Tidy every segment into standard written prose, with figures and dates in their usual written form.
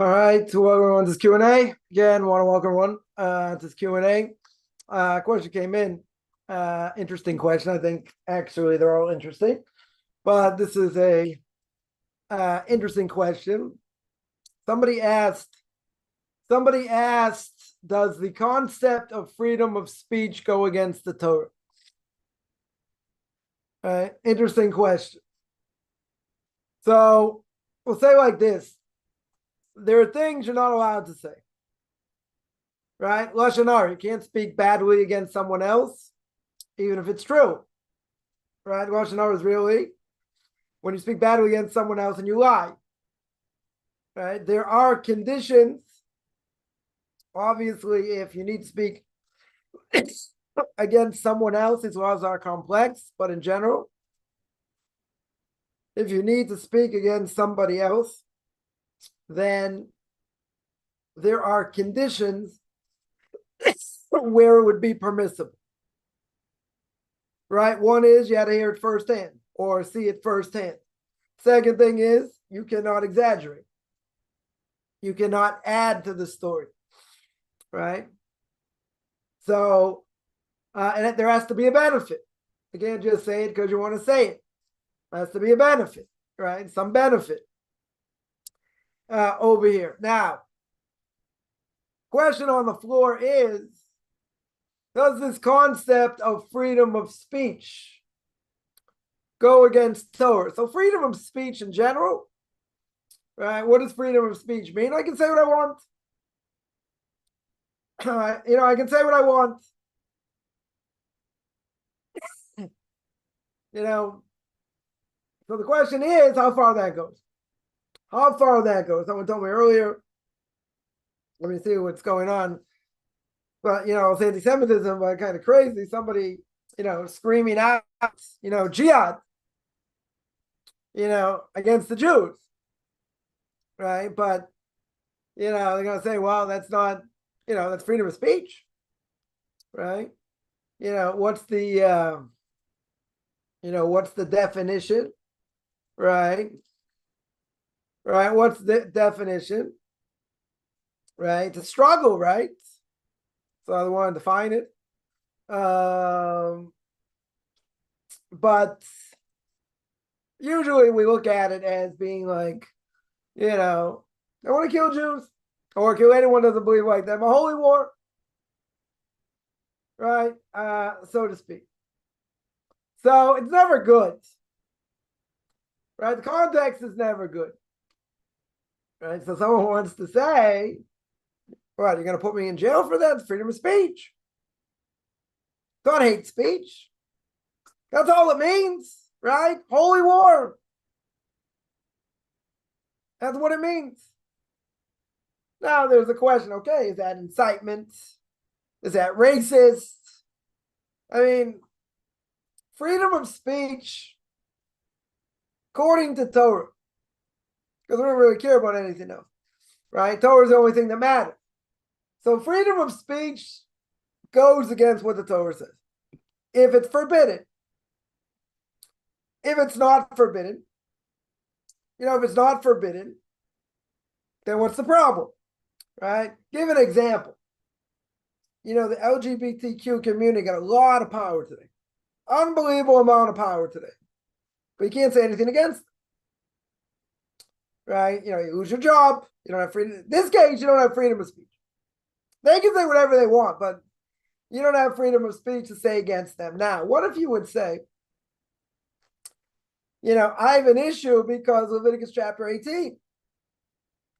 All right, to welcome everyone to this Q&A. Again, want to welcome everyone to this Q&A. Question came in. Interesting question. I think actually they're all interesting, but this is a interesting question. Somebody asked, does the concept of freedom of speech go against the Torah? Interesting question. So we'll say like this. There are things you're not allowed to say, right? Lashon hara, you can't speak badly against someone else, even if it's true, right? Lashon hara is really when you speak badly against someone else and you lie, right? There are conditions. Obviously, if you need to speak against someone else, these laws are complex, but in general, if you need to speak against somebody else, then there are conditions where it would be permissible, right? One is you had to hear it firsthand or see it firsthand. Second thing is you cannot exaggerate. You cannot add to the story, right? So, and there has to be a benefit. You can't just say it because you want to say it. There has to be a benefit, right? Some benefit. Over here. Now, question on the floor is, does this concept of freedom of speech go against Torah? So freedom of speech in general, right? What does freedom of speech mean? I can say what I want. I can say what I want. So the question is how far that goes. How far that goes. Someone told me earlier, let me see what's going on. But, it's anti-Semitism, but kind of crazy. Somebody, screaming out, jihad, against the Jews, right? But, they're going to say, well, that's not, that's freedom of speech, right? What's the definition, right? Right? What's the definition? Right? To struggle, right? So I want to define it. But usually we look at it as being like, I want to kill Jews or kill anyone who doesn't believe like them. A holy war, right? So to speak. So it's never good, right? The context is never good. Right, so someone wants to say, what, you're going to put me in jail for that? It's freedom of speech. Don't hate speech. That's all it means, right? Holy war. That's what it means. Now there's a question, okay, is that incitement? Is that racist? I mean, freedom of speech, according to Torah, because we don't really care about anything else, right? Torah is the only thing that matters. So freedom of speech goes against what the Torah says. If it's forbidden, if it's not forbidden, if it's not forbidden, then what's the problem, right? Give an example. The LGBTQ community got a lot of power today. Unbelievable amount of power today. But you can't say anything against them. Right? You lose your job. You don't have freedom. In this case, you don't have freedom of speech. They can say whatever they want, but you don't have freedom of speech to say against them. Now, what if you would say, I have an issue because Leviticus chapter 18.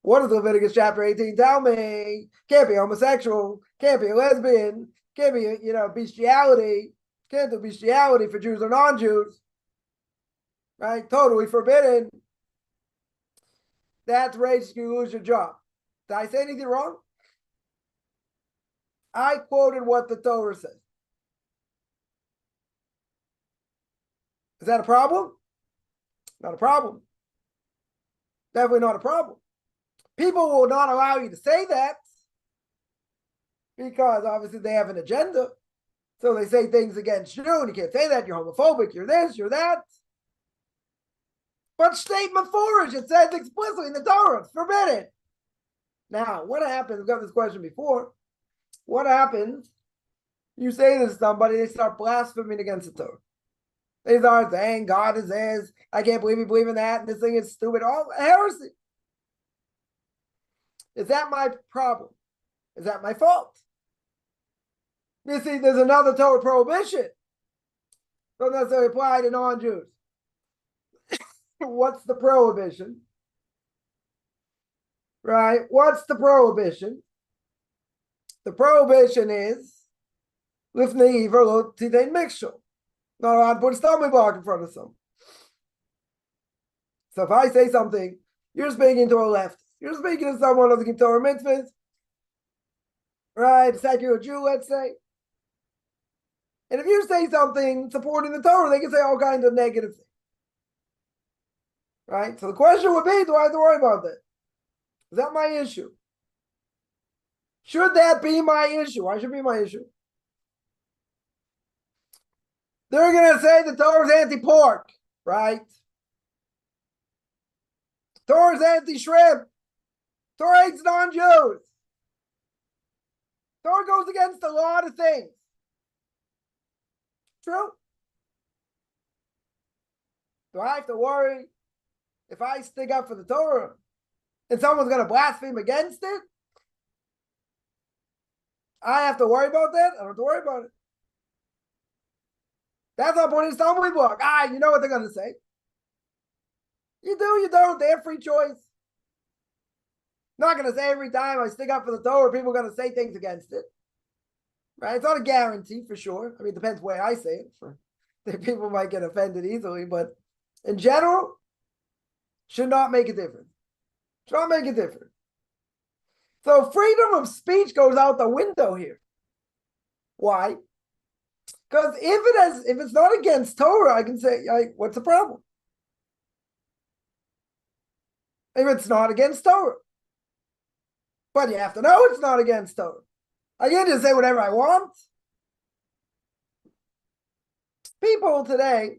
What does Leviticus chapter 18 tell me? Can't be homosexual, can't be a lesbian, can't be, bestiality, can't do bestiality for Jews or non-Jews. Right? Totally forbidden. That's racist, you lose your job. Did I say anything wrong? I quoted what the Torah says. Is that a problem? Not a problem. Definitely not a problem. People will not allow you to say that because obviously they have an agenda. So they say things against you, and you can't say that. You're homophobic, you're this, you're that. But state mafurish, it says explicitly in the Torah, it's forbidden. Now, what happens? We've got this question before. What happens? You say to somebody, they start blaspheming against the Torah. They start saying God is this. I can't believe you believe in that. And this thing is stupid. All heresy. Is that my problem? Is that my fault? You see, there's another Torah prohibition. Don't necessarily apply to non-Jews. What's the prohibition? Right? What's the prohibition? The prohibition is lifnei iver lo tidein mikshel. Not allowed to put a stumbling block in front of someone. So if I say something, you're speaking to a leftist. You're speaking to someone who doesn't keep Torah mitzvahs. Right? A secular Jew, let's say. And if you say something supporting the Torah, they can say all kinds of negative things. Right? So the question would be, do I have to worry about that? Is that my issue? Should that be my issue? Why should it be my issue? They're going to say the Torah is anti-pork, right? Torah is anti-shrimp. Torah hates non-Jews. Torah goes against a lot of things. True. Do I have to worry if I stick up for the Torah and someone's going to blaspheme against it? I have to worry about that? I don't have to worry about it. That's not putting a stumbling block. You know what they're going to say. You do, you don't. They have free choice. Not going to say every time I stick up for the Torah, people are going to say things against it. Right? It's not a guarantee for sure. I mean, it depends the way I say it. People might get offended easily, but in general, should not make a difference. Should not make a difference. So freedom of speech goes out the window here. Why? Because if it's not against Torah, I can say, what's the problem? If it's not against Torah. But you have to know it's not against Torah. I can't just say whatever I want. People today,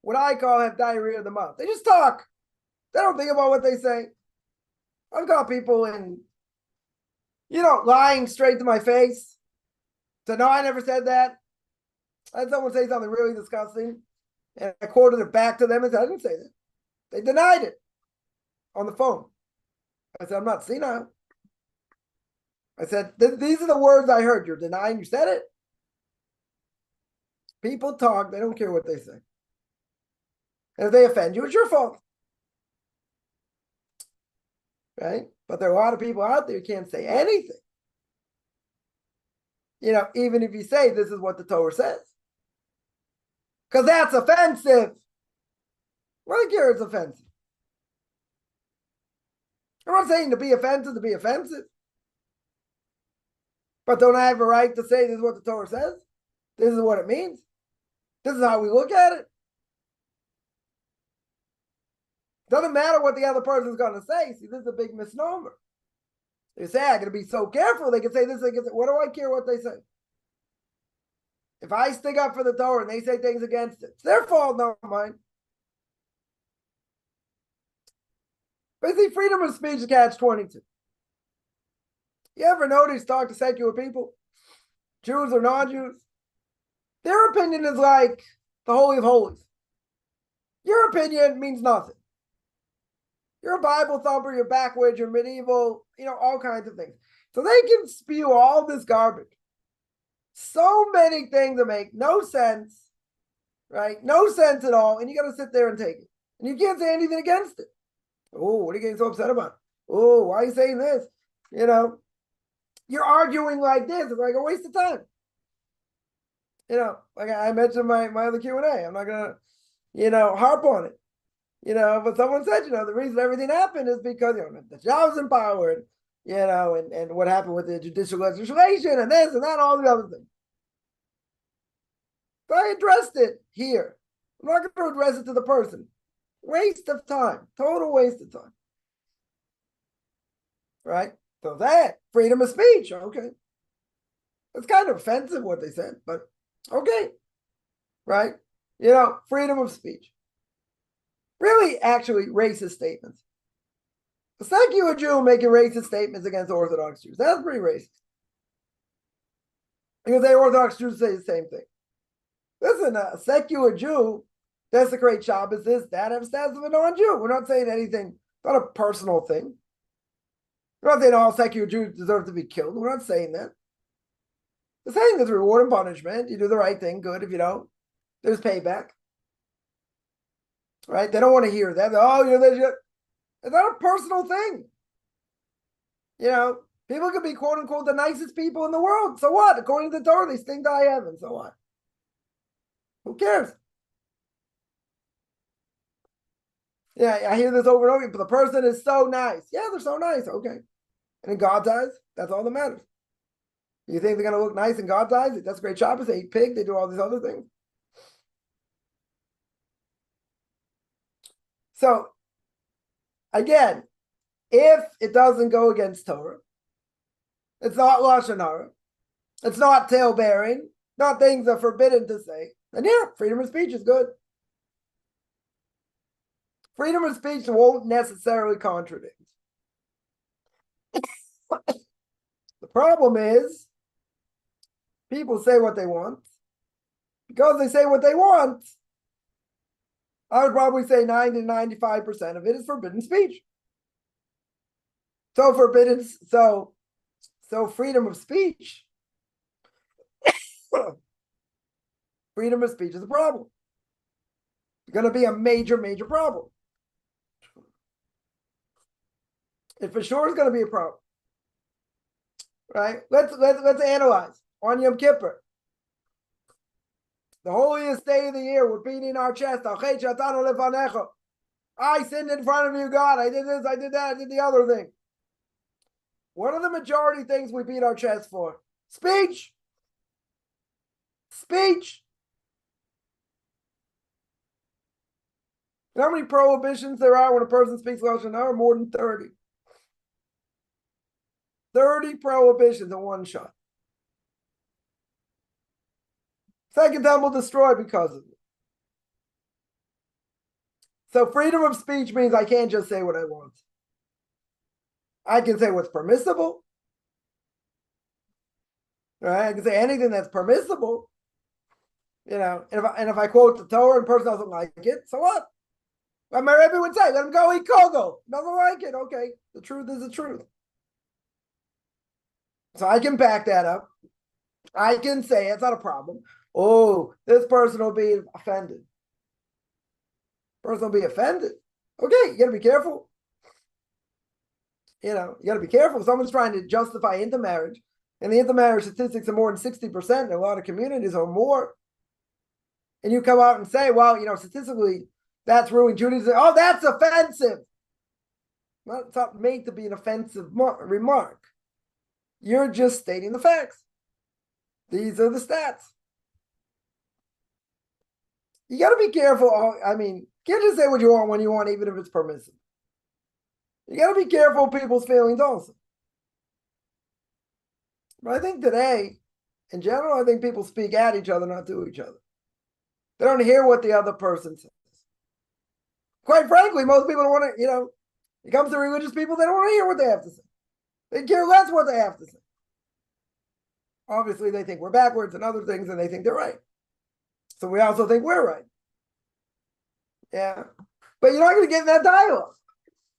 what I call have diarrhea of the mouth. They just talk. They don't think about what they say. I've got people lying straight to my face. So no, I never said that. I had someone say something really disgusting, and I quoted it back to them and said, I didn't say that. They denied it on the phone. I said, I'm not senile. I said, these are the words I heard. You're denying you said it? People talk. They don't care what they say. And if they offend you, it's your fault. Right? But there are a lot of people out there who can't say anything. Even if you say this is what the Torah says. Because that's offensive. Well, I don't care it's offensive. I'm not saying to be offensive. But don't I have a right to say this is what the Torah says? This is what it means. This is how we look at it. Doesn't matter what the other person's going to say. See, this is a big misnomer. They say, I got to be so careful. They can say this, they can say, what do I care what they say? If I stick up for the Torah and they say things against it, it's their fault, not mine. But see, freedom of speech is catch-22. You ever notice, talk to secular people, Jews or non-Jews? Their opinion is like the Holy of Holies. Your opinion means nothing. You're a Bible thumper, you're backward, you're medieval, all kinds of things. So they can spew all this garbage. So many things that make no sense, right? No sense at all, and you got to sit there and take it. And you can't say anything against it. Oh, what are you getting so upset about? Oh, why are you saying this? You're arguing like this. It's like a waste of time. Like I mentioned my other Q&A. I'm not going to, harp on it. But someone said, the reason everything happened is because, the Jah was empowered, and what happened with the judicial legislation and this and that, all the other things. So I addressed it here. I'm not going to address it to the person. Waste of time. Total waste of time. Right? So that, freedom of speech, okay. It's kind of offensive what they said, but okay. Right? Freedom of speech. Really, actually, racist statements. A secular Jew making racist statements against Orthodox Jews. That's pretty racist. Because the Orthodox Jews say the same thing. Listen, a secular Jew desecrate Shabbos, this, that, have status of a non-Jew. We're not saying anything, not a personal thing. We're not saying all secular Jews deserve to be killed. We're not saying that. We're saying there's reward and punishment. You do the right thing, good. If you don't, there's payback. Right? They don't want to hear that. Oh, it's not a personal thing. People could be quote unquote the nicest people in the world. So what? According to the Torah, they stink to high heaven. So what? Who cares? Yeah, I hear this over and over. But the person is so nice. Yeah, they're so nice. Okay. And in God's eyes, that's all that matters. You think they're going to look nice in God's eyes? That's great Shabbos. They eat pig. They do all these other things. So, again, if it doesn't go against Torah, it's not Lashon Hara, it's not tale-bearing, not things that are forbidden to say, then yeah, freedom of speech is good. Freedom of speech won't necessarily contradict. The problem is, people say what they want. Because they say what they want, I would probably say 90 to 95% of it is forbidden speech. So freedom of speech. Freedom of speech is a problem. It's going to be a major, major problem. It for sure is going to be a problem. Right? Let's analyze. On Yom Kippur, the holiest day of the year, we're beating our chest. I sinned in front of you, God. I did this, I did that, I did the other thing. What are the majority things we beat our chest for? Speech. Speech. You know how many prohibitions there are when a person speaks Lashon Hara? More than 30. 30 prohibitions in one shot. Second temple destroyed because of it. So freedom of speech means I can't just say what I want. I can say what's permissible. Right? I can say anything that's permissible. And if I quote the Torah and the person doesn't like it, so what? Like my Rebbe would say, let him go eat kogel. Doesn't like it. Okay. The truth is the truth. So I can back that up. I can say it's not a problem. Oh, this person will be offended. Person will be offended. Okay, you got to be careful. You got to be careful. If someone's trying to justify intermarriage, and the intermarriage statistics are more than 60% in a lot of communities or more, and you come out and say, well, statistically, that's ruined Judaism. Oh, that's offensive. Well, it's not made to be an offensive remark. You're just stating the facts. These are the stats. You got to be careful. You can't just say what you want when you want, even if it's permissible. You got to be careful of people's feelings also. But I think today, in general, I think people speak at each other, not to each other. They don't hear what the other person says. Quite frankly, most people don't want to, it comes to religious people, they don't want to hear what they have to say. They care less what they have to say. Obviously, they think we're backwards and other things, and they think they're right. So we also think we're right. Yeah. But you're not going to get in that dialogue.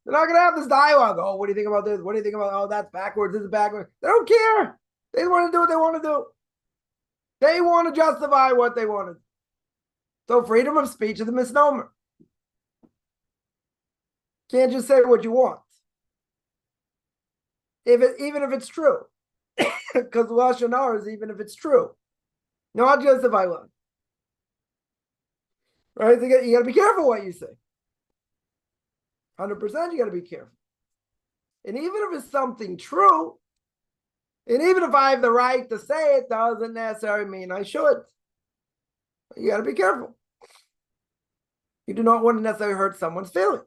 They're not going to have this dialogue. Oh, what do you think about this? What do you think about, oh, that's backwards, this is backwards. They don't care. They want to do what they want to do. They want to justify what they want to do. So freedom of speech is a misnomer. Can't just say what you want. Even if it's true. Because Lashon Hara is even if it's true. Not just if I want. Right? So you got to be careful what you say. 100% you got to be careful. And even if it's something true, and even if I have the right to say it, doesn't necessarily mean I should. You got to be careful. You do not want to necessarily hurt someone's feelings.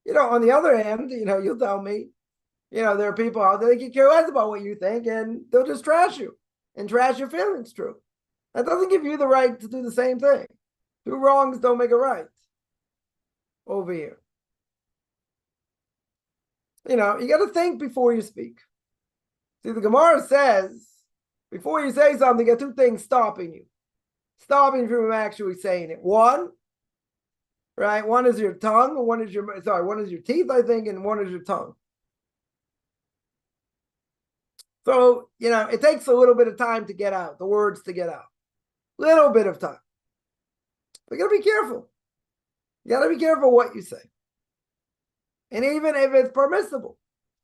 On the other hand, you'll tell me, there are people out there that can care less about what you think, and they'll just trash you and trash your feelings, true. That doesn't give you the right to do the same thing. Two wrongs don't make a right over here. You got to think before you speak. See, the Gemara says, before you say something, you got two things stopping you from actually saying it. One is your tongue, and one is your teeth, I think, and one is your tongue. So, it takes a little bit of time to get out, the words to get out. Little bit of time. But you got to be careful. You got to be careful what you say. And even if it's permissible,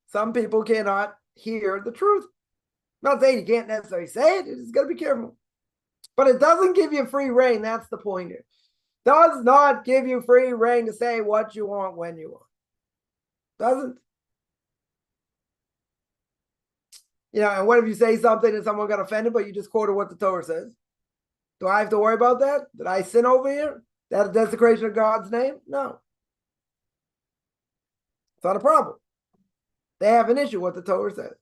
some people cannot hear the truth. I'm not saying you can't necessarily say it, you just got to be careful. But it doesn't give you free reign. That's the point here. Does not give you free reign to say what you want when you want. Doesn't. And what if you say something and someone got offended, but you just quoted what the Torah says? Do I have to worry about that? Did I sin over here? That desecration of God's name? No. It's not a problem. They have an issue with what the Torah says.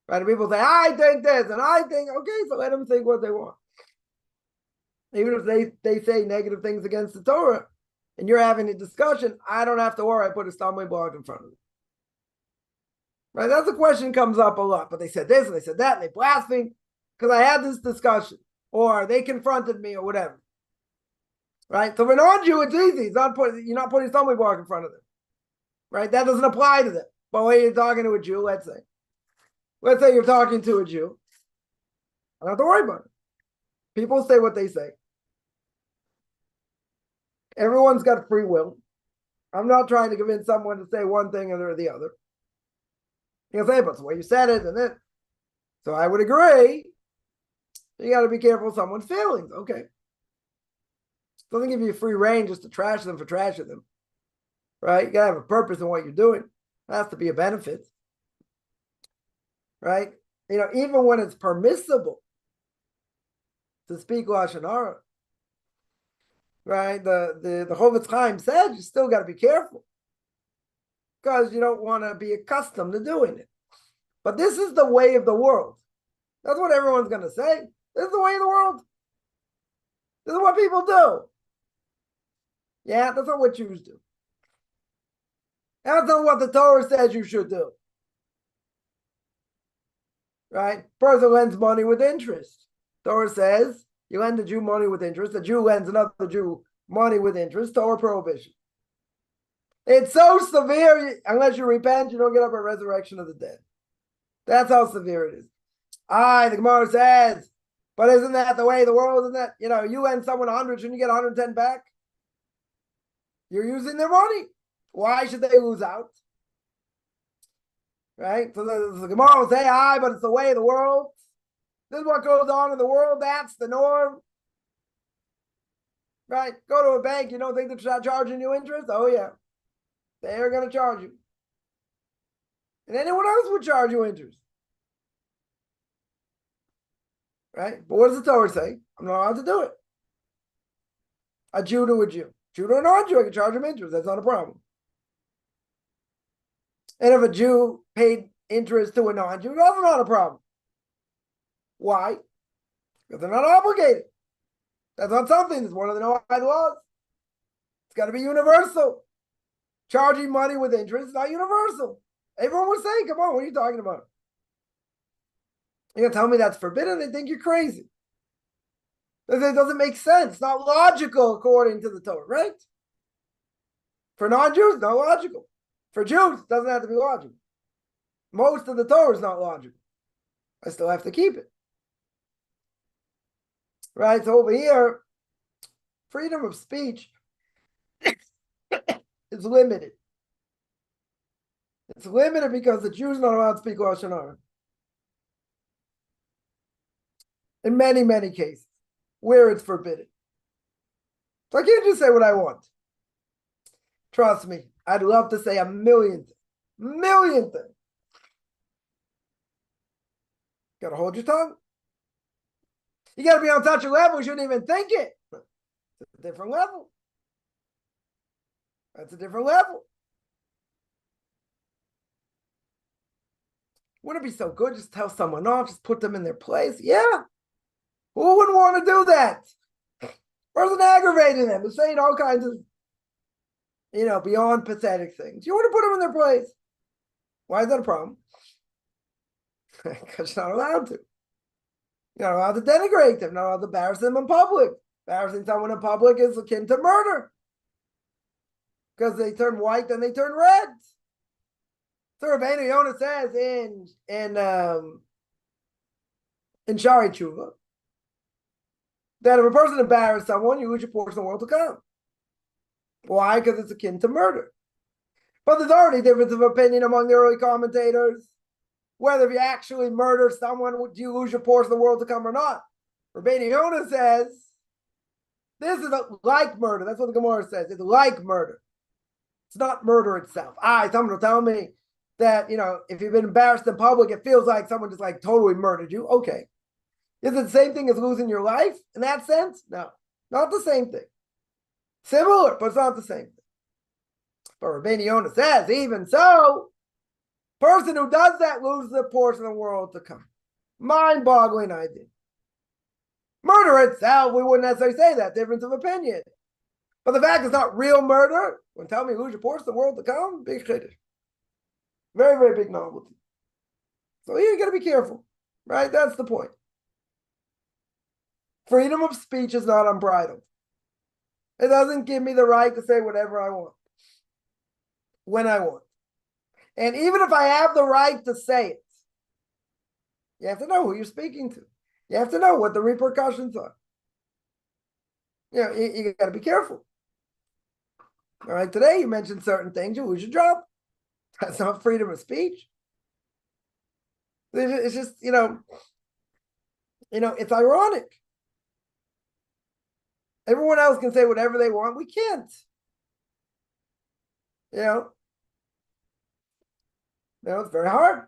Right? And people say, I think this, and I think, okay, so let them think what they want. Even if they say negative things against the Torah, and you're having a discussion, I don't have to worry. I put a stumbling block in front of them. Right? That's a question comes up a lot. But they said this, and they said that, and they blasphemed because I had this discussion, or they confronted me, or whatever. Right? So for non-Jew, it's easy. You're not putting a stumbling block in front of them. Right? That doesn't apply to them. But when you're talking to a Jew, let's say you're talking to a Jew, I don't have to worry about it. People say what they say. Everyone's got free will. I'm not trying to convince someone to say one thing or the other. You can say, but it's the way you said it, and then. So I would agree. You got to be careful of someone's feelings. Okay. Doesn't give you free reign just to trash them for trashing them. Right? You got to have a purpose in what you're doing. It has to be a benefit. Right? Even when it's permissible to speak Lashon Hara, right? The Rabbi Chaim said you still got to be careful because you don't want to be accustomed to doing it. But this is the way of the world. That's what everyone's going to say. This is the way of the world. This is what people do. Yeah, that's not what Jews do. That's not what the Torah says you should do. Right? Person lends money with interest. Torah says you lend a Jew money with interest. A Jew lends another Jew money with interest. Torah prohibition. It's so severe. Unless you repent, you don't get up at resurrection of the dead. That's how severe it is. The Gemara says, but isn't that the way of the world? Isn't that, you lend someone 100, shouldn't you get 110 back? You're using their money. Why should they lose out? Right? So the Gemara will say, but it's the way of the world. This is what goes on in the world. That's the norm. Right? Go to a bank. You don't think they're charging you interest? Oh, yeah. They're going to charge you. And anyone else would charge you interest. Right? But what does the Torah say? I'm not allowed to do it. A Jew to a Jew. Jew to a non-Jew, I can charge him interest. That's not a problem. And if a Jew paid interest to a non-Jew, that's not a problem. Why? Because they're not obligated. That's not something. It's one of the Noahide laws. It's got to be universal. Charging money with interest is not universal. Everyone would say, come on, what are you talking about? You're going to tell me that's forbidden? They think you're crazy. It doesn't make sense. It's not logical according to the Torah, right? For non-Jews, not logical. For Jews, it doesn't have to be logical. Most of the Torah is not logical. I still have to keep it. Right? So over here, freedom of speech is limited. It's limited because the Jews are not allowed to speak Lashon Hara. In many, many cases, where it's forbidden. So I can't just say what I want. Trust me, I'd love to say a million things. Got to hold your tongue. You got to be on such a level, you shouldn't even think it. It's a different level. That's a different level. Wouldn't it be so good just tell someone off, just put them in their place? Yeah. Who wouldn't want to do that? Person aggravating them, is saying all kinds of, beyond pathetic things. You want to put them in their place. Why is that a problem? Because you're not allowed to. You're not allowed to denigrate them, not allowed to embarrass them in public. Embarrassing someone in public is akin to murder. Because they turn white, then they turn red. So Rabbeinu Yonah says in Shari Tshuva that if a person embarrasses someone, you lose your portion of the world to come. Why? Because it's akin to murder. But there's already difference of opinion among the early commentators. Whether if you actually murder someone, do you lose your portion of the world to come or not? Rabbeinu Yonah says, this is like murder. That's what the Gemara says. It's like murder. It's not murder itself. Someone will tell me that, if you've been embarrassed in public, it feels like someone just like totally murdered you. Okay. Is it the same thing as losing your life in that sense? No, not the same thing. Similar, but it's not the same thing. But Rabbeinu Yonah says, even so, person who does that loses a portion of the world to come. Mind-boggling idea. Murder itself, we wouldn't necessarily say that. Difference of opinion. But the fact it's not real murder, when tell me lose your portion of the world to come, big chiddush. Very, very big novelty. So here you got to be careful, right? That's the point. Freedom of speech is not unbridled. It doesn't give me the right to say whatever I want, when I want. And even if I have the right to say it, you have to know who you're speaking to. You have to know what the repercussions are. You got to be careful. All right, today you mentioned certain things, you lose your job. That's not freedom of speech. It's just, it's ironic. Everyone else can say whatever they want. We can't. It's very hard.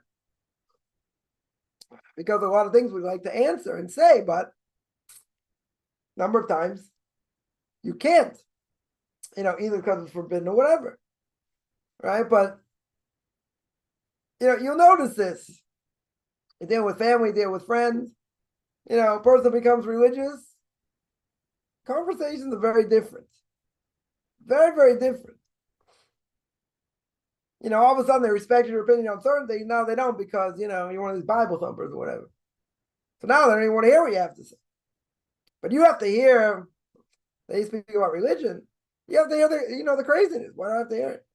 Because a lot of things we like to answer and say, but a number of times you can't. Either because it's forbidden or whatever. Right? But you'll notice this. You deal with family, you deal with friends. A person becomes religious. Conversations are very different. Very, very different. All of a sudden they respect your opinion on certain things. Now they don't because, you're one of these Bible thumpers or whatever. So now they don't even want to hear what you have to say. But you have to hear, they speak about religion. You have to hear the craziness. Why do I have to hear it?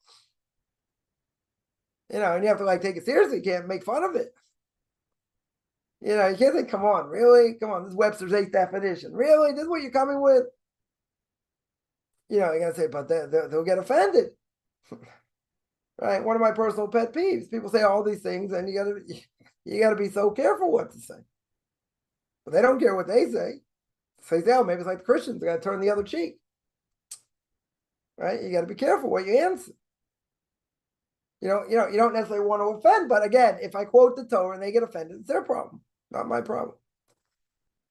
And you have to take it seriously. You can't make fun of it. You can't say, come on, really? Come on, this is Webster's 8th definition. Really? This is what you're coming with? You got to say, but they'll get offended. Right? One of my personal pet peeves. People say all these things, and you got to be so careful what to say. But they don't care what they say. So they say, maybe it's like the Christians. They got to turn the other cheek. Right? You got to be careful what you answer. You don't necessarily want to offend, but again, if I quote the Torah and they get offended, it's their problem, not my problem.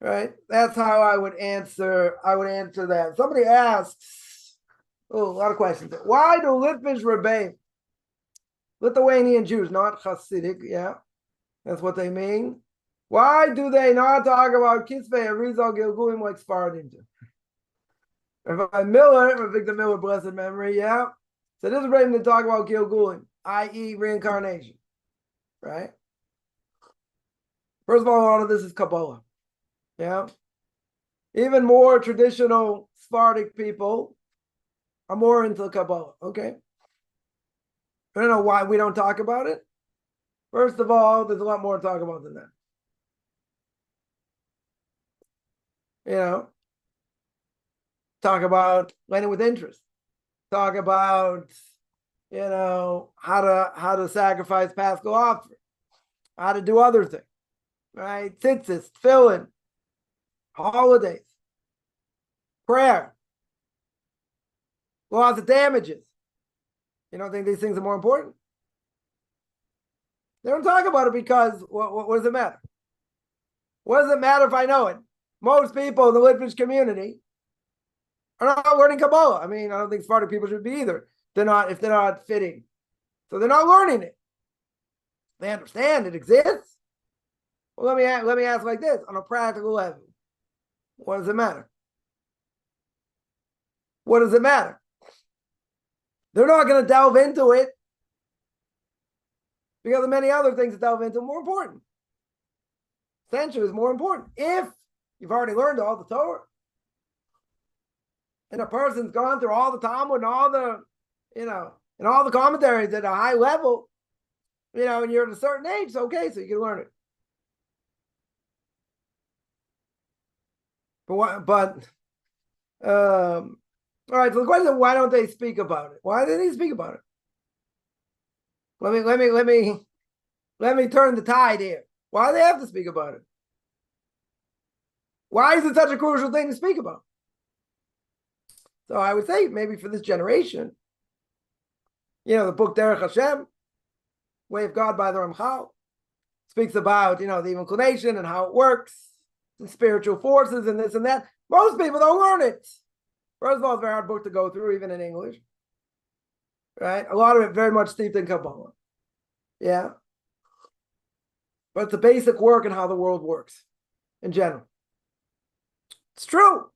Right? That's how I would answer. That. Somebody asks, a lot of questions. Why do Litvish Rebbeim, Lithuanian Jews, not Hasidic, that's what they mean. Why do they not talk about Kisvei and Rizal Gilgulim like Sfaradim do? Rabbi Victor Miller, blessed memory, So this is ready to talk about Gilgulim, i.e. reincarnation, right? First of all, a lot of this is Kabbalah, Even more traditional Sephardic people are more into Kabbalah, okay? I don't know why we don't talk about it. First of all, there's a lot more to talk about than that. Talk about lending with interest. Talk about, how to sacrifice Paschal offering, how to do other things, right? Tzitzis, tefillin, holidays, prayer, laws of damages. You don't think these things are more important? They don't talk about it because what does it matter? What does it matter if I know it? Most people in the Litvish community are not learning Kabbalah. I don't think Sephardic people should be either. If they're not fitting. So they're not learning it. They understand it exists. Well, let me ask like this, on a practical level. What does it matter? What does it matter? They're not going to delve into it. because the many other things that delve into are more important. Essentially, is more important. If you've already learned all the Torah, and a person's gone through all the Talmud and all the, and all the commentaries at a high level, and you're at a certain age, so okay, so you can learn it. All right, so the question is, why don't they speak about it? Why didn't he speak about it? Let me turn the tide here. Why do they have to speak about it? Why is it such a crucial thing to speak about? So I would say maybe for this generation, the book Derech Hashem, Way of God by the Ramchal, speaks about, the evil inclination and how it works, and spiritual forces and this and that. Most people don't learn it. First of all, it's a very hard book to go through, even in English. Right? A lot of it very much steeped in Kabbalah. Yeah. But it's the basic work and how the world works in general. It's true.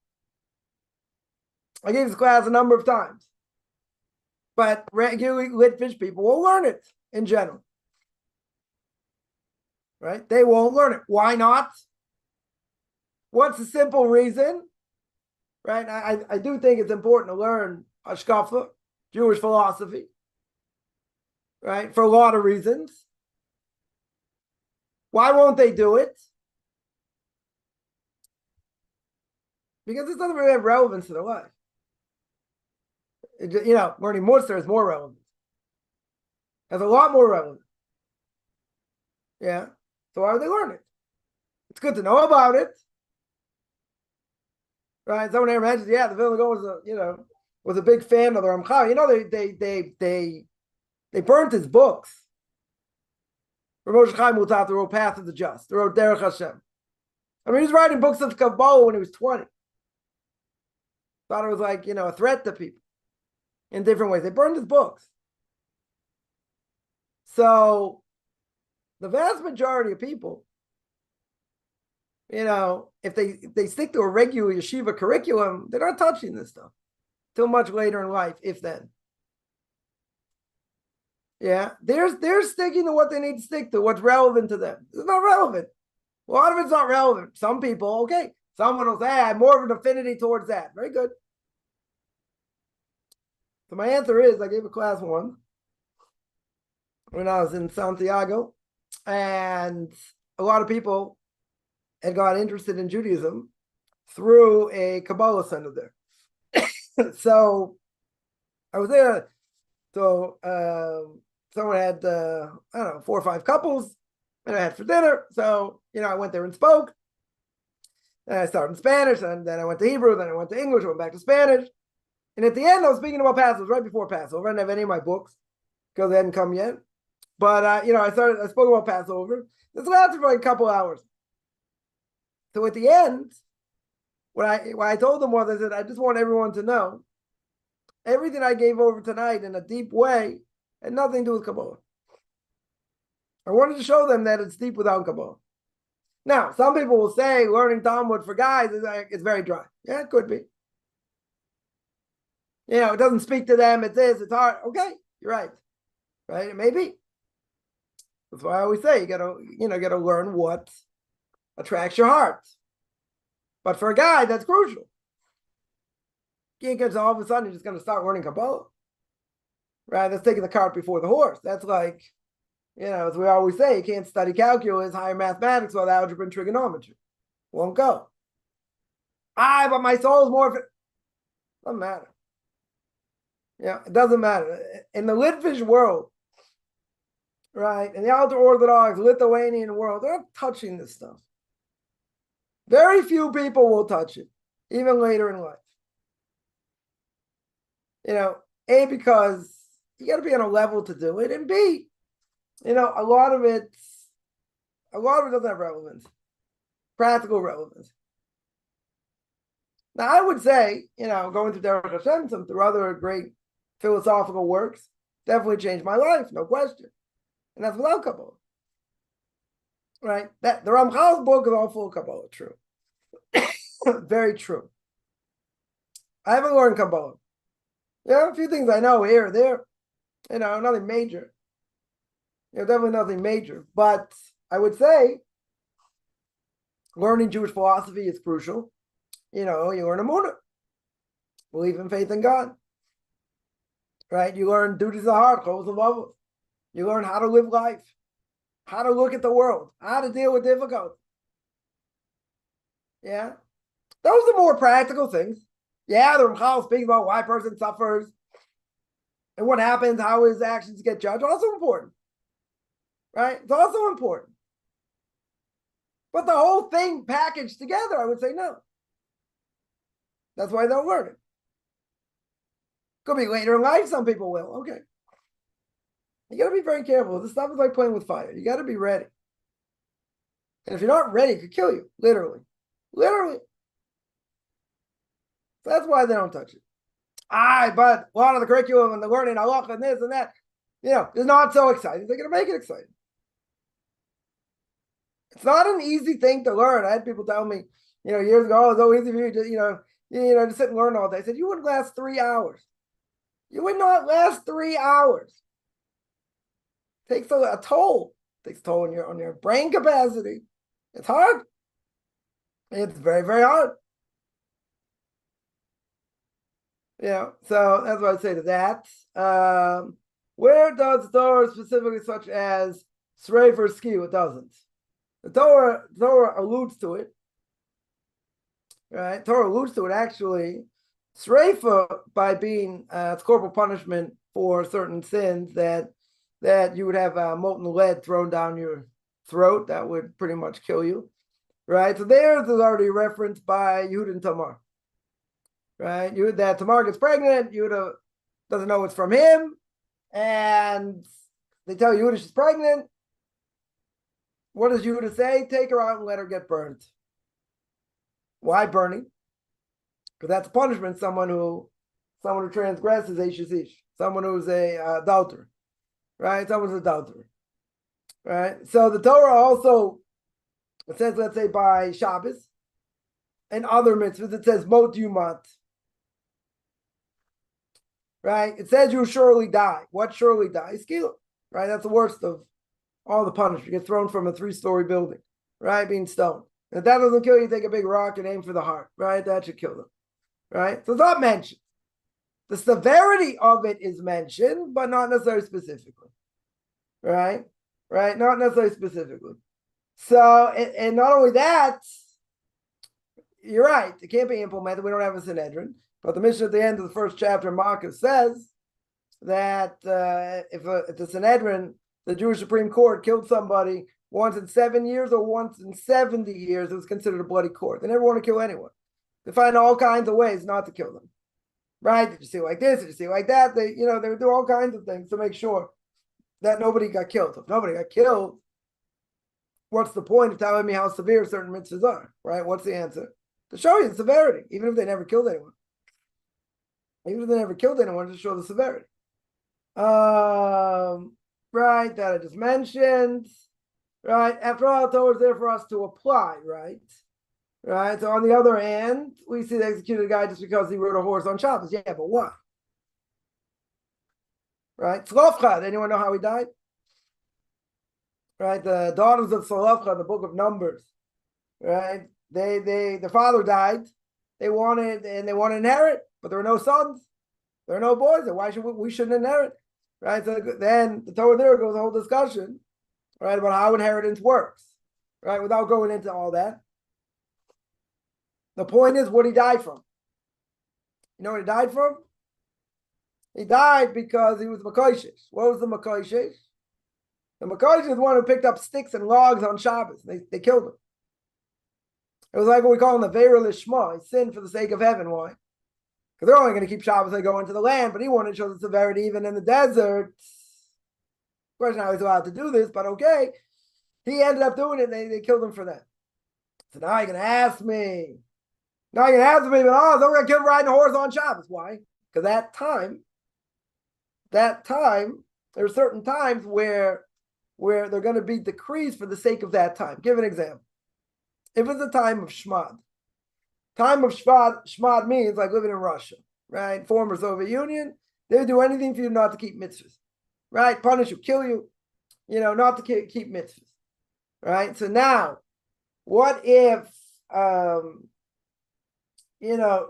I gave this class a number of times. But regularly Litvish people will learn it in general. Right? They won't learn it. Why not? What's the simple reason? Right? I do think it's important to learn Hashkafa, Jewish philosophy. Right? For a lot of reasons. Why won't they do it? Because this doesn't really have relevance to their life. Learning Musar is more relevant. Has a lot more relevance. Yeah. So why would they learn it? It's good to know about it. Right? Someone here mentions, the Vilna Gaon was a big fan of the Ramchal. They burnt his books. Rabbi Chaim Coffman wrote Path of the Just. They wrote Derech Hashem. He was writing books of Kabbalah when he was 20. Thought it was like, a threat to people in different ways. They burned his books. So the vast majority of people, if they stick to a regular yeshiva curriculum, they're not touching this stuff till much later in life, if then. Yeah, they're sticking to what they need to stick to, what's relevant to them. It's not relevant. A lot of it's not relevant. Some people, okay, someone will say, I have more of an affinity towards that. Very good. So my answer is, I gave a class once when I was in Santiago, and a lot of people had got interested in Judaism through a Kabbalah center there. So I was there. So someone had, 4 or 5 couples, and I had for dinner. So, I went there and spoke. And I started in Spanish, and then I went to Hebrew, then I went to English, I went back to Spanish. And at the end, I was speaking about Passover, right before Passover. I didn't have any of my books because they hadn't come yet. But, I spoke about Passover. This lasted for like a couple hours. So at the end, what I told them was, I said, I just want everyone to know everything I gave over tonight in a deep way had nothing to do with Kabbalah. I wanted to show them that it's deep without Kabbalah. Now, some people will say learning Talmud for guys is very dry. Yeah, it could be. It doesn't speak to them. It's this, it's hard. Okay, you're right. Right? It may be. That's why I always say you gotta learn what attracts your heart. But for a guy, that's crucial. You can't get all of a sudden you're just gonna start learning Kabbalah. Right? That's taking the cart before the horse. That's like, as we always say, you can't study calculus, higher mathematics, without algebra and trigonometry. Won't go. But my soul is more. Doesn't matter. It doesn't matter. In the Litvish world, right, in the ultra-Orthodox Lithuanian world, they're not touching this stuff. Very few people will touch it, even later in life. A, because you got to be on a level to do it, and B, a lot of it doesn't have relevance, practical relevance. Now, I would say, going through Derech Hashem, through other great philosophical works, definitely changed my life, no question. And that's without Kabbalah. Right? That the Ramchal's book is all full of Kabbalah, true. Very true. I haven't learned Kabbalah. A few things I know here or there, nothing major. definitely nothing major. But I would say learning Jewish philosophy is crucial. You learn Emunah, believe in faith in God. Right? You learn duties of the heart, goals of love. You learn how to live life, how to look at the world, how to deal with difficulty. Yeah. Those are more practical things. Yeah, the Ramchal speaks about why a person suffers and what happens, how his actions get judged. Also important. Right? It's also important. But the whole thing packaged together, I would say no. That's why they don't learn it. Could be later in life, some people will. Okay. You got to be very careful. This stuff is like playing with fire. You got to be ready. And if you're not ready, it could kill you, literally. Literally. So that's why they don't touch it. But a lot of the curriculum and the learning, halakha and this and that, is not so exciting. They're going to make it exciting. It's not an easy thing to learn. I had people tell me, years ago, it's so easy for you to, to sit and learn all day. I said, you wouldn't last 3 hours. You would not last 3 hours. It takes a toll. It takes a toll on your brain capacity. It's hard. It's very, very hard. So that's what I'd say to that. Where does the Torah specifically, such as sreif or skew? It doesn't. The Torah alludes to it. Right? Torah alludes to it actually. Sreifa, by being it's corporal punishment for certain sins that you would have molten lead thrown down your throat. That would pretty much kill you. Right? So there's already referenced by Yehuda and Tamar. Right? That Tamar gets pregnant, Yehuda doesn't know it's from him, and they tell Yehuda she's pregnant. What does Yehuda say? Take her out and let her get burnt. Why burning? Because that's a punishment. Someone who transgresses ish, someone who's a adulterer, right? Someone's an adulterer, right? So the Torah also, it says, let's say by Shabbos and other mitzvahs, it says mot yumat, right? It says you surely die. What surely die? Skila, right? That's the worst of all the punishment. You get thrown from a 3-story building, right? Being stoned. If that doesn't kill you, take a big rock and aim for the heart, right? That should kill them, right? So it's not mentioned. The severity of it is mentioned, but not necessarily specifically, right? Right? Not necessarily specifically. So, and not only that, you're right. It can't be implemented. We don't have a Sanhedrin. But the Mishnah at the end of the first chapter, Marcus says that if the Sanhedrin, the Jewish Supreme Court, killed somebody once in 7 years or once in 70 years, it was considered a bloody court. They never want to kill anyone. They find all kinds of ways not to kill them. Right? Did you see like this? Did you see like that? They would do all kinds of things to make sure that nobody got killed. If nobody got killed, what's the point of telling me how severe certain mitzvahs are? Right? What's the answer? To show you the severity, even if they never killed anyone. Even if they never killed anyone, to show the severity. Right, that I just mentioned. Right, after all, Torah is there for us to apply, right? Right, so on the other hand, we see the executed guy just because he rode a horse on Shabbos. Yeah, but why? Right, Tzlofchad, anyone know how he died? Right, the daughters of Tzlofchad, the book of Numbers, right? The father died. They wanted to inherit, but there were no sons. There are no boys. And why should we shouldn't inherit? Right. So then the Torah there goes a whole discussion, right, about how inheritance works. Right, without going into all that. The point is what he died from. You know what he died from? He died because he was Makoshesh. What was the Makoshesh? The Makoshesh is the one who picked up sticks and logs on Shabbos. They killed him. It was like what we call in the Ve'er Lishma. He sinned for the sake of heaven. Why? Because they're only going to keep Shabbos and go into the land, but he wanted to show the severity even in the desert. Question how he's allowed to do this, but okay. He ended up doing it, and they killed him for that. So now you're going to ask me. But so we're going to kill him riding a horse on Shabbos. Why? Because that time, there are certain times where there are going to be decrees for the sake of that time. Give an example. If it's a time of Shmad, Shmad means like living in Russia, right? Former Soviet Union, they would do anything for you not to keep mitzvahs, right? Punish you, kill you, not to keep mitzvahs, right? So now, what if,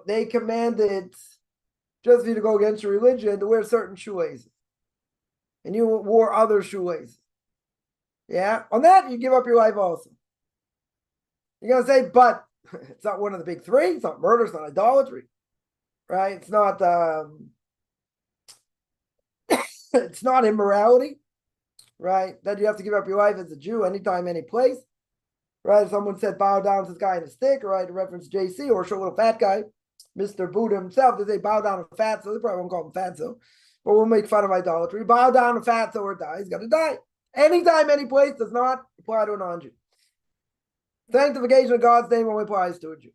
they commanded just for you to go against your religion to wear certain shoelaces, and you wore other shoelaces? Yeah, on that you give up your life also. You're gonna say, but it's not one of the big three. It's not murder. It's not idolatry, right? It's not it's not immorality, right? That you have to give up your life as a Jew anytime, any place, right? If someone said bow down to this guy in a stick, right? To reference JC or a short little fat guy, Mr. Buddha himself, they say bow down to fatso. They probably won't call him fatso, but we'll make fun of idolatry. Bow down to fatso or die. He's got to die. Anytime, any place does not apply to a non-Jew. Sanctification of God's name only applies to a Jew,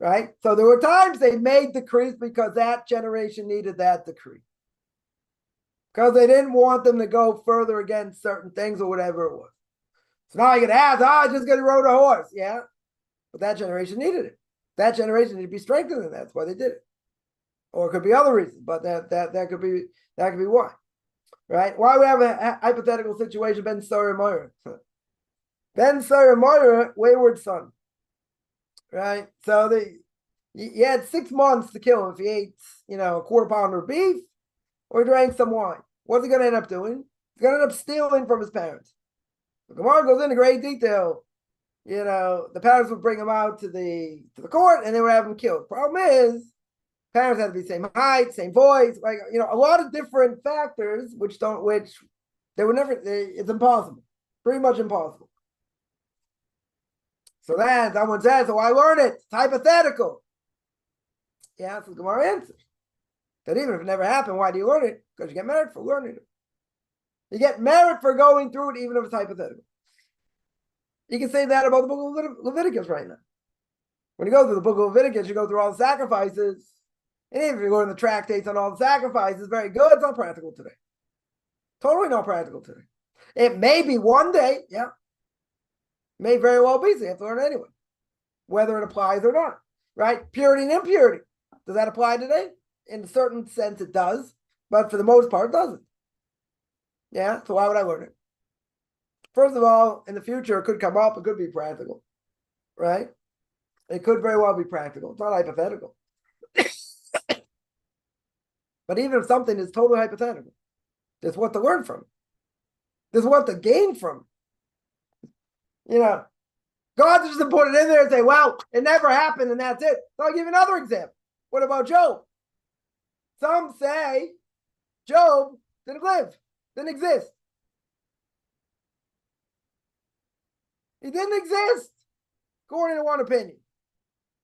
right? So there were times they made decrees because that generation needed that decree, because they didn't want them to go further against certain things or whatever it was. So now you can ask, just because he rode a horse. Yeah, but that generation needed it. That generation needed to be strengthened, and that's why they did it. Or it could be other reasons, but that could be why. Right? Why we have a hypothetical situation, Ben Sura Moira. Ben Sura Moira, wayward son. Right? So you had 6 months to kill him if he ate, a quarter pounder of beef or he drank some wine. What's he going to end up doing? He's going to end up stealing from his parents. The Gemara goes into great detail. The parents would bring him out to the court and they would have him killed. Problem is, parents had to be same height, same voice, like a lot of different factors, which they would never. It's impossible, pretty much impossible. So then someone says, "So why learn it? It's hypothetical." Yeah, so the Gemara answers that even if it never happened, why do you learn it? Because you get merit for learning it. You get merit for going through it, even if it's hypothetical. You can say that about the book of Leviticus right now. When you go through the book of Leviticus, you go through all the sacrifices. And even if you go in the tractates on all the sacrifices, very good, it's not practical today. Totally not practical today. It may be one day, yeah. May very well be, so you have to learn it anyway. Whether it applies or not, right? Purity and impurity. Does that apply today? In a certain sense, it does. But for the most part, it doesn't. Yeah, so why would I learn it? First of all, in the future, it could come up. It could be practical, right? It could very well be practical. It's not hypothetical. But even if something is totally hypothetical, there's what to learn from. There's what to gain from. God just doesn't put it in there and say, well, it never happened and that's it. So I'll give you another example. What about Job? Some say Job didn't live, didn't exist. He didn't exist, according to one opinion.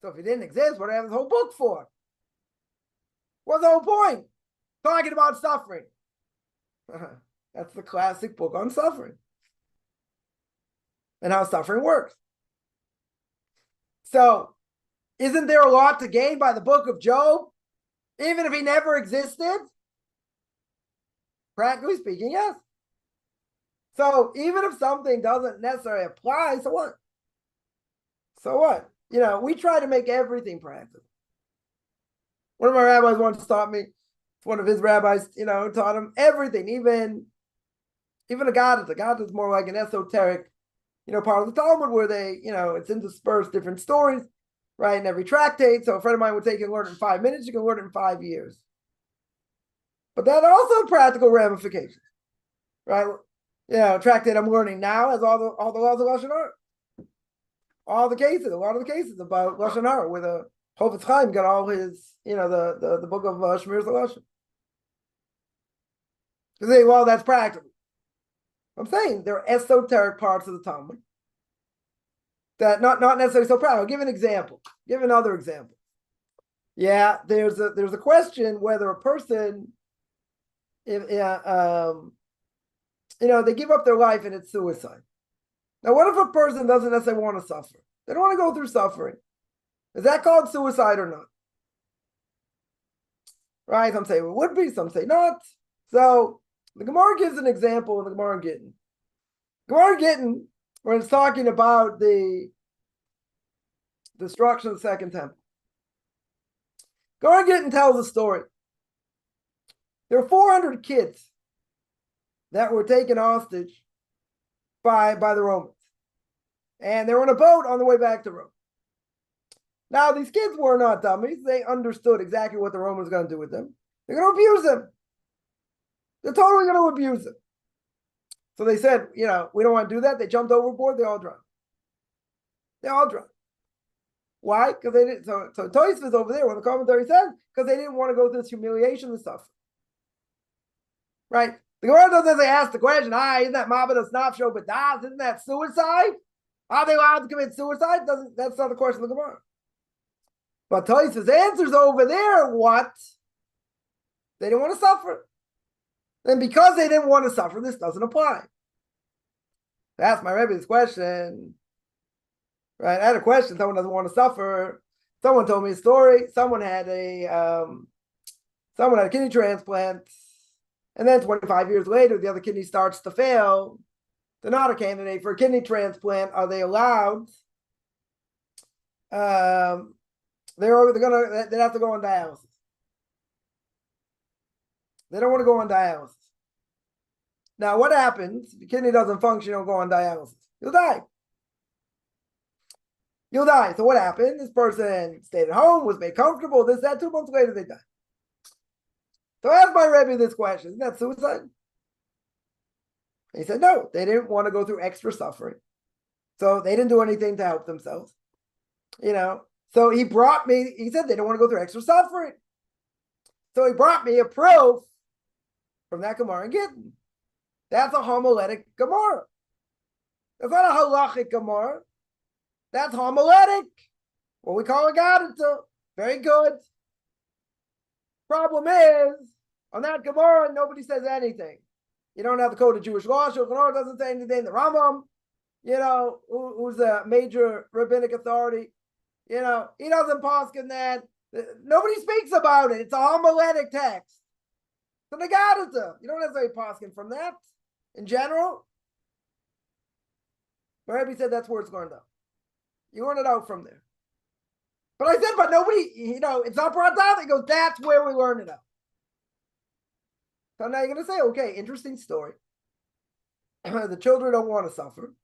So if he didn't exist, what do I have this whole book for? What's the whole point? Talking about suffering. That's the classic book on suffering and how suffering works. So, isn't there a lot to gain by the book of Job, even if he never existed? Practically speaking, yes. So, even if something doesn't necessarily apply, so what? So what? We try to make everything practical. One of my rabbis once taught me, one of his rabbis, taught him everything, even a Gaddah. The Gaddah is more like an esoteric, part of the Talmud where they, it's interspersed different stories, right, in every tractate. So a friend of mine would take and learn it in 5 minutes. You can learn it in 5 years. But that also practical ramifications, right? Tractate I'm learning now has all the laws of Lashon Hara. A lot of the cases about Lashon Hara, where the Rabbi Chaim got all his, the book of Shmiras HaLashon. You say, well, that's practical. I'm saying there are esoteric parts of the Talmud that not necessarily so practical. I'll give an example. Give another example. Yeah, there's a question whether a person, they give up their life and it's suicide. Now, what if a person doesn't necessarily want to suffer? They don't want to go through suffering. Is that called suicide or not? Right? Some say it would be, some say not. So the Gemara gives an example in the Gemara Gittin. Gemara Gittin, when it's talking about the destruction of the Second Temple. Gemara Gittin tells a story. There were 400 kids that were taken hostage by the Romans. And they were on a boat on the way back to Rome. Now, these kids were not dummies. They understood exactly what the Romans were going to do with them. They're going to abuse them. They're totally going to abuse them. So they said, we don't want to do that. They jumped overboard. They all drowned. They all drowned. Why? Because they didn't. So Tosfos over there, when the commentary says, because they didn't want to go through this humiliation and stuff. Right? The Gemara doesn't ask the question, isn't that Mabadas Nafsho Badas? Isn't that suicide? Are they allowed to commit suicide? That's not the question of the Gemara. But Tosfos answers over there what? They didn't want to suffer. And because they didn't want to suffer, this doesn't apply. That's my Rebbe this question. Right? I had a question. Someone doesn't want to suffer. Someone told me a story. Someone had a kidney transplant, and then 25 years later, the other kidney starts to fail. They're not a candidate for a kidney transplant. Are they allowed? They'd have to go on dialysis. They don't want to go on dialysis. Now, what happens? If the kidney doesn't function, you'll go on dialysis. You'll die. You'll die. So what happened? This person stayed at home, was made comfortable, this, that. 2 months later, they died. So I asked my Rebbe this question. Isn't that suicide? And he said, no, they didn't want to go through extra suffering. So they didn't do anything to help themselves. So he brought me, he said they don't want to go through extra suffering. So he brought me a proof from that Gemara in Gittin. That's a homiletic Gemara. That's not a halachic Gemara. That's homiletic. What we call a Gadita. Very good. Problem is, on that Gemara, nobody says anything. You don't have the code of Jewish law. Shulchan Aruch doesn't say anything. The Rambam, who's a major rabbinic authority, he doesn't poskin that. Nobody speaks about it. It's a homiletic text. So the Gadita. You don't necessarily poskin from that in general. But Rabbi said that's where it's learned out. You learn it out from there. But I said, but nobody, it's not brought down. He goes, that's where we learn it out. So now you're going to say, okay, interesting story. The children don't want to suffer.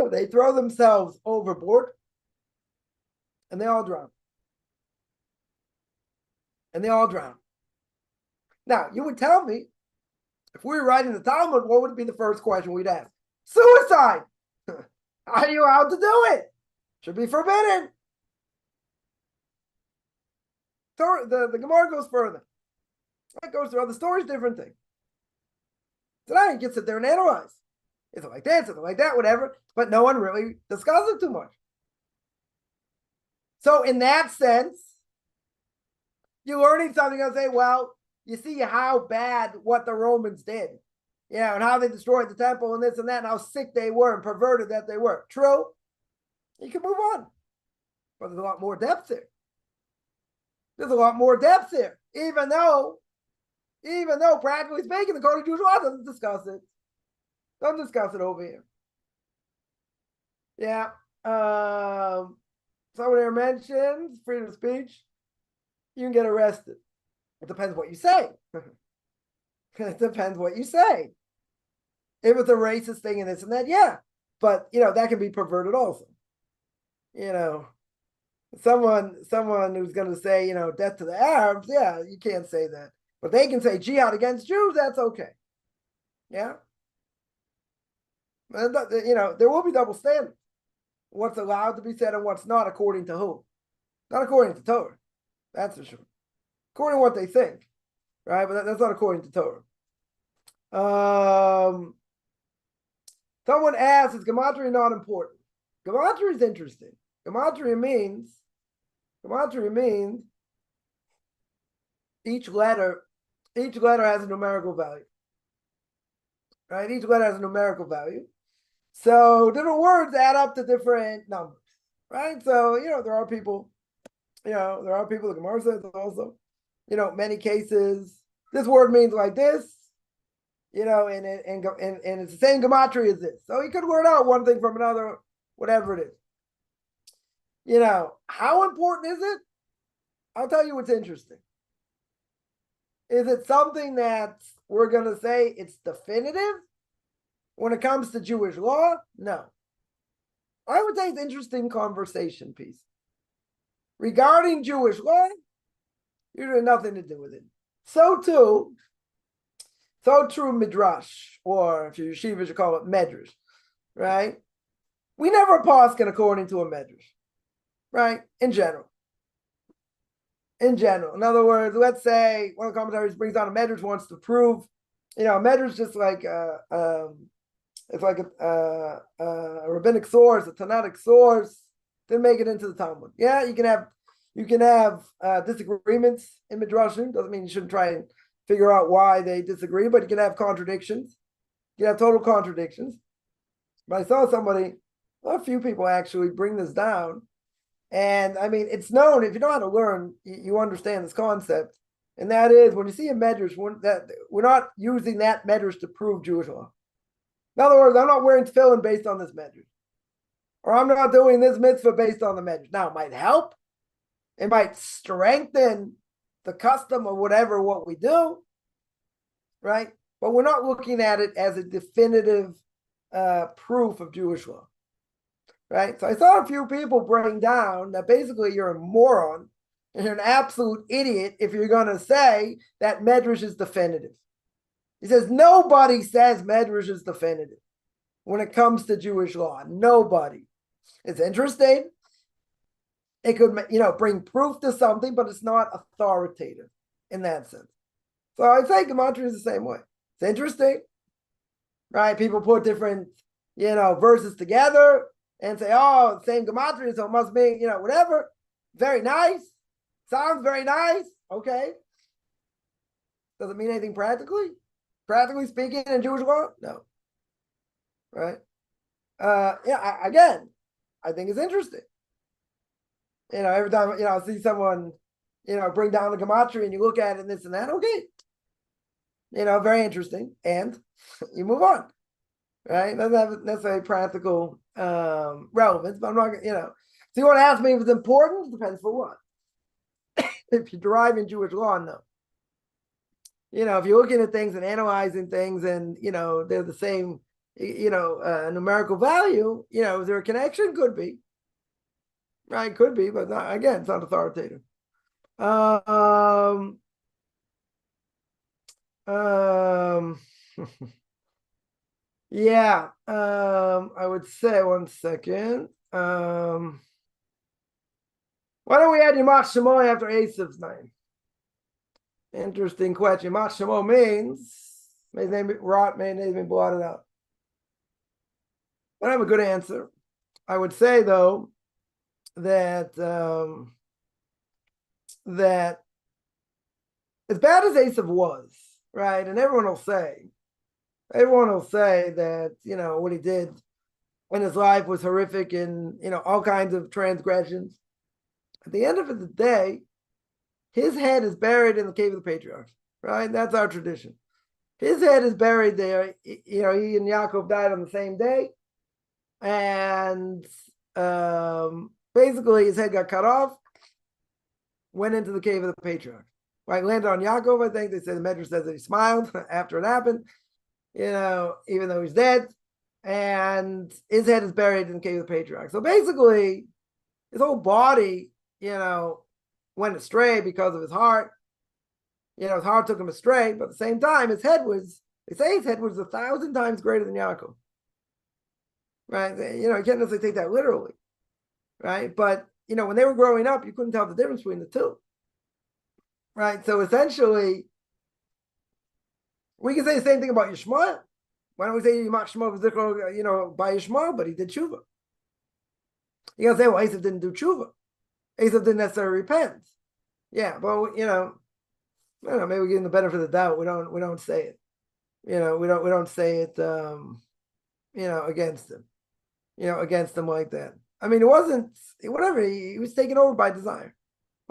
They throw themselves overboard and they all drown. Now, you would tell me, if we were writing the Talmud, what would be the first question we'd ask? Suicide! How are you allowed to do it? Should be forbidden. The Gemara goes further. It goes through other stories, different thing. So now you can sit there and analyze. Is it like this? Is it like that? Whatever. But no one really discusses it too much. So in that sense, you're learning something and say, well, you see how bad what the Romans did. And how they destroyed the temple and this and that, and how sick they were and perverted that they were. True. You can move on. But there's a lot more depth there. Even though practically speaking, the Code of Jewish Law doesn't discuss it. Don't discuss it over here. Yeah. Someone here mentions freedom of speech. You can get arrested. It depends what you say. It depends what you say. If it's a racist thing and this and that, yeah. But, that can be perverted also. Someone who's going to say, death to the Arabs, yeah, you can't say that. But they can say jihad against Jews, that's okay. Yeah? And, there will be double standards. What's allowed to be said and what's not, according to who? Not according to Torah. That's for sure. According to what they think. Right? But that's not according to Torah. Someone asks, is gematria not important? Gematria is interesting. Gematria means each letter has a numerical value. Right? Each letter has a numerical value. So different words add up to different numbers. Right? So, there are people, the Gemara says also, many cases, this word means like this, and it's the same gematria as this. So you could word out one thing from another, whatever it is. How important is it? I'll tell you what's interesting. Is it something that we're going to say it's definitive when it comes to Jewish law? No. I would say it's an interesting conversation piece. Regarding Jewish law, usually nothing to do with it. So true midrash, or if you're yeshiva, you call it medrash, right? We never paskin according to a medrash, right? In general. In other words, let's say one of the commentaries brings down a medrash, wants to prove, a medrash just like it's like a rabbinic source, a Tanaic source, then make it into the Talmud. Yeah, you can have disagreements in midrashim. Doesn't mean you shouldn't try and figure out why they disagree, but you can have contradictions. You can have total contradictions. But I saw a few people actually bring this down. And I mean, it's known, if you know how to learn, you understand this concept. And that is, when you see a medrash, we're not using that medrash to prove Jewish law. In other words, I'm not wearing tefillin based on this medrash. Or I'm not doing this mitzvah based on the medrash. Now, it might help. It might strengthen the custom of what we do, right? But we're not looking at it as a definitive proof of Jewish law, right? So I saw a few people bring down that basically you're a moron and you're an absolute idiot if you're going to say that medrash is definitive. He says nobody says medrash is definitive when it comes to Jewish law. Nobody. It's interesting. It could, bring proof to something, but it's not authoritative in that sense. So I say gematria is the same way. It's interesting, right? People put different, verses together and say, oh, same gematria, so it must be, whatever. Very nice. Sounds very nice. Okay. Does it mean anything practically? Practically speaking, in Jewish law? No. Right? Again, I think it's interesting. Every time, I see someone, bring down the gematria and you look at it and this and that, okay. Very interesting. And you move on. Right? Doesn't have necessarily practical relevance, but I'm not, so you want to ask me if it's important? It depends for what. If you're deriving Jewish law, no. If you're looking at things and analyzing things and, they're the same, numerical value, is there a connection? Could be. Right, could be, but not, again, it's not authoritative. Yeah, I would say, one second. Why don't we add Yamach Shemoy after Asap's name? Interesting question. Yamach Shemoy means, may his name be rot, may his name be blotted out. I don't have a good answer. I would say, though, that that as bad as Asaph was, right, and everyone will say that, what he did in his life was horrific and, all kinds of transgressions. At the end of the day, his head is buried in the cave of the patriarchs, right? That's our tradition. His head is buried there. He and Yaakov died on the same day. And basically, his head got cut off, went into the cave of the patriarch. Right, landed on Yaakov, I think. They say the Medrash says that he smiled after it happened, even though he's dead. And his head is buried in the cave of the patriarch. So basically, his whole body, went astray because of his heart. His heart took him astray, but at the same time, they say his head was 1,000 times greater than Yaakov. Right? You can't necessarily take that literally. Right? But, when they were growing up, you couldn't tell the difference between the two. Right? So essentially, we can say the same thing about Yishmael. Why don't we say Yimach Shemo v'Zichro, by Yishmael, but he did tshuva. You're going to say, well, Asaph didn't do tshuva. Asaph didn't necessarily repent. Yeah, but, I don't know, maybe we give him the benefit of the doubt. We don't say it. We don't say it, against him. Against him like that. I mean, it wasn't, whatever, he was taken over by desire.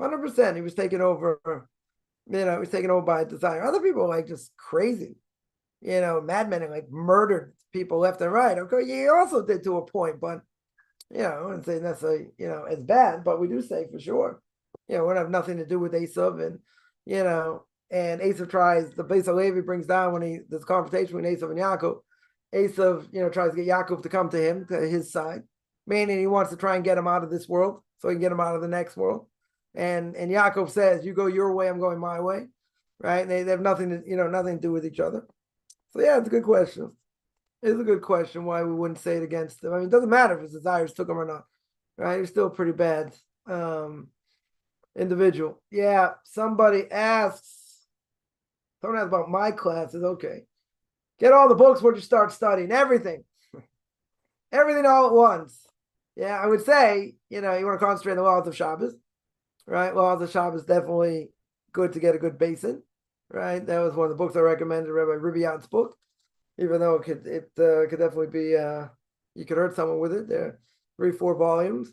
100%. He was taken over, he was taken over by desire. Other people were like just crazy, madmen and like murdered people left and right. Okay, he also did to a point, but, I wouldn't say necessarily, as bad, but we do say for sure, we don't have nothing to do with Esav and, and Esav tries, the Beis Halevi brings down when there's a confrontation between Esav and Yaakov. Esav, tries to get Yaakov to come to him, to his side, meaning he wants to try and get him out of this world so he can get him out of the next world. And Yaakov says, "You go your way, I'm going my way," right? And they have nothing to do with each other. So yeah, it's a good question. It's a good question why we wouldn't say it against him. I mean, it doesn't matter if his desires took him or not, right? He's still a pretty bad individual. Yeah, someone asks about my classes. Okay. Get all the books where you start studying everything. Everything all at once. Yeah, I would say, you want to concentrate on the laws of Shabbos, right? Laws of Shabbos definitely good to get a good basin, right? That was one of the books I recommended, Rabbi Ribbiat's book, even though it could definitely be, you could hurt someone with it. There are 3-4 volumes.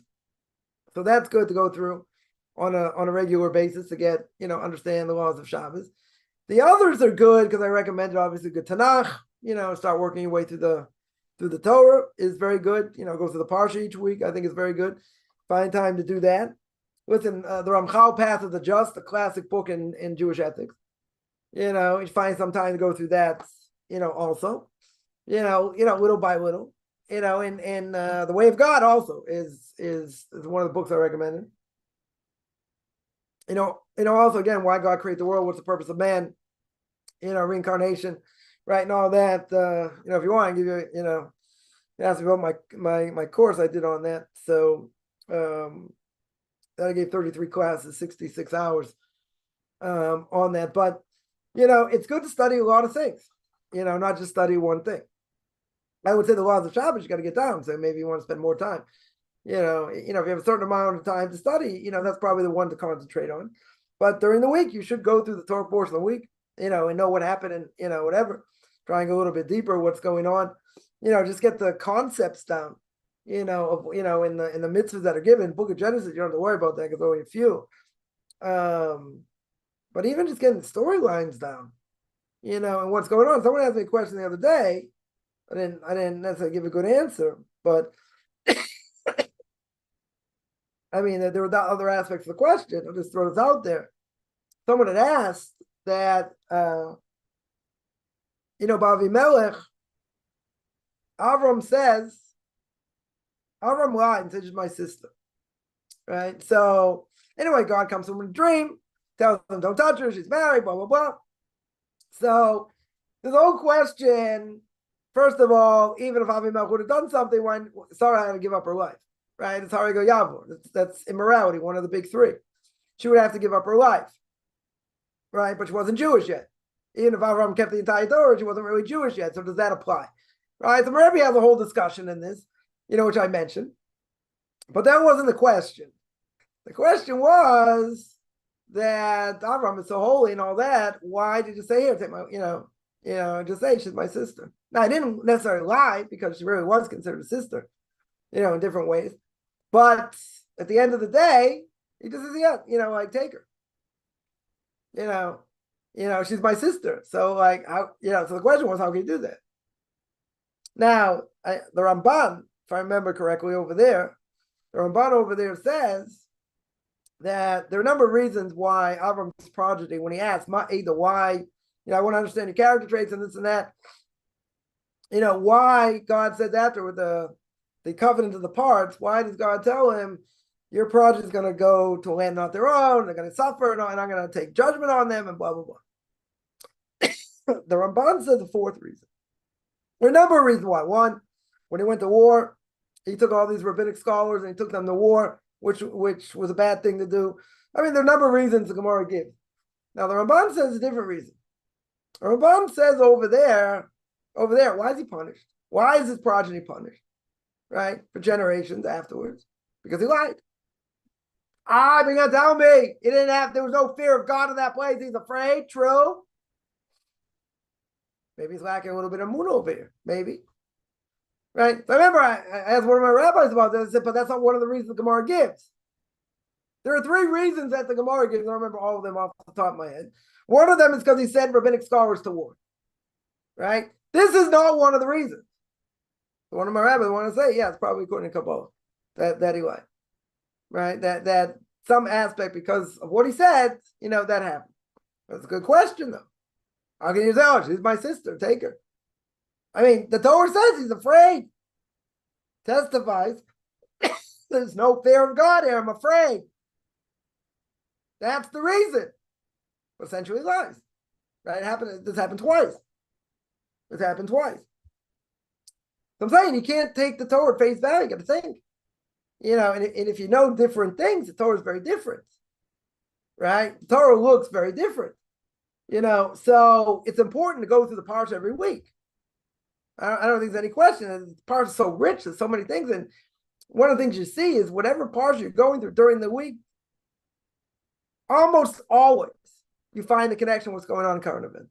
So that's good to go through on a regular basis to get, understand the laws of Shabbos. The others are good because I recommended obviously good Tanakh, start working your way through the Torah is very good. Go through the Parsha each week. I think it's very good. Find time to do that. Listen, the Ramchal Path of the Just, a classic book in Jewish ethics. You find some time to go through that, also. Little by little. And The Way of God also is one of the books I recommended. Also again, why God created the world, what's the purpose of man, reincarnation, right, and all that. If you want, I give you, ask me about my course I did on that. So that I gave 33 classes, 66 hours on that. But it's good to study a lot of things, not just study one thing. I would say the laws of Shabbos you got to get down. So maybe you want to spend more time. If you have a certain amount of time to study, that's probably the one to concentrate on. But during the week, you should go through the Torah portion of the week, and know what happened and, whatever. Try and go a little bit deeper, what's going on. Just get the concepts down, in the mitzvahs that are given. Book of Genesis, you don't have to worry about that because only a few. But even just getting the storylines down, and what's going on. Someone asked me a question the other day. I didn't necessarily give a good answer, but I mean, there were other aspects of the question. I'll just throw this out there. Someone had asked that, Bavi Melech, Avram lied and said, she's my sister. Right? So, anyway, God comes to him in a dream, tells him, don't touch her, she's married, blah, blah, blah. So, this whole question, first of all, even if Avimelech would have done something, when Sarah had to give up her life. Right? It's Harigo Yavor. That's immorality, one of the big three. She would have to give up her life. Right? But she wasn't Jewish yet. Even if Avram kept the entire Torah, she wasn't really Jewish yet. So does that apply? Right? So Rebbe has a whole discussion in this, which I mentioned. But that wasn't the question. The question was that Avram is so holy and all that. Why did you say here, take my, just say she's my sister? Now, I didn't necessarily lie because she really was considered a sister, in different ways. But at the end of the day, he just says, yeah, take her. She's my sister. So how, so the question was, how can you do that? Now, the Ramban, if I remember correctly over there, the Ramban over there says that there are a number of reasons why Avram's progeny, when he asked, either why, I want to understand your character traits and this and that, why God said after with the covenant of the parts, why does God tell him, your progeny is going to go to a land not their own, they're going to suffer, and I'm going to take judgment on them, and blah, blah, blah. The Ramban says the fourth reason. There are a number of reasons why. One, when he went to war, he took all these rabbinic scholars and he took them to war, which was a bad thing to do. I mean, there are a number of reasons the Gemara gives. Now, the Ramban says a different reason. The Ramban says over there, why is he punished? Why is his progeny punished? Right? For generations afterwards. Because he lied. You're going to tell me there was no fear of God in that place. He's afraid. True. Maybe he's lacking a little bit of moon over here. Maybe. Right? So I remember I asked one of my rabbis about this. I said, but that's not one of the reasons the Gemara gives. There are 3 reasons that the Gemara gives. I don't remember all of them off the top of my head. One of them is because he sent rabbinic scholars to war. Right? This is not one of the reasons. One of my rabbis want to say, yeah, it's probably according to Kabbalah that he lied. Right? That some aspect, because of what he said, that happened. That's a good question, though. How can you say, oh, she's my sister, take her? I mean, the Torah says he's afraid. Testifies, there's no fear of God here, I'm afraid. That's the reason. But essentially lies. Right? This happened twice. This happened twice. So I'm saying you can't take the Torah at face value, you got to think. And if you know different things, the Torah is very different. Right? The Torah looks very different. So it's important to go through the parsha every week. I don't think there's any question. The parsha is so rich, there's so many things. And one of the things you see is whatever parsha you're going through during the week, almost always you find the connection with what's going on in current event.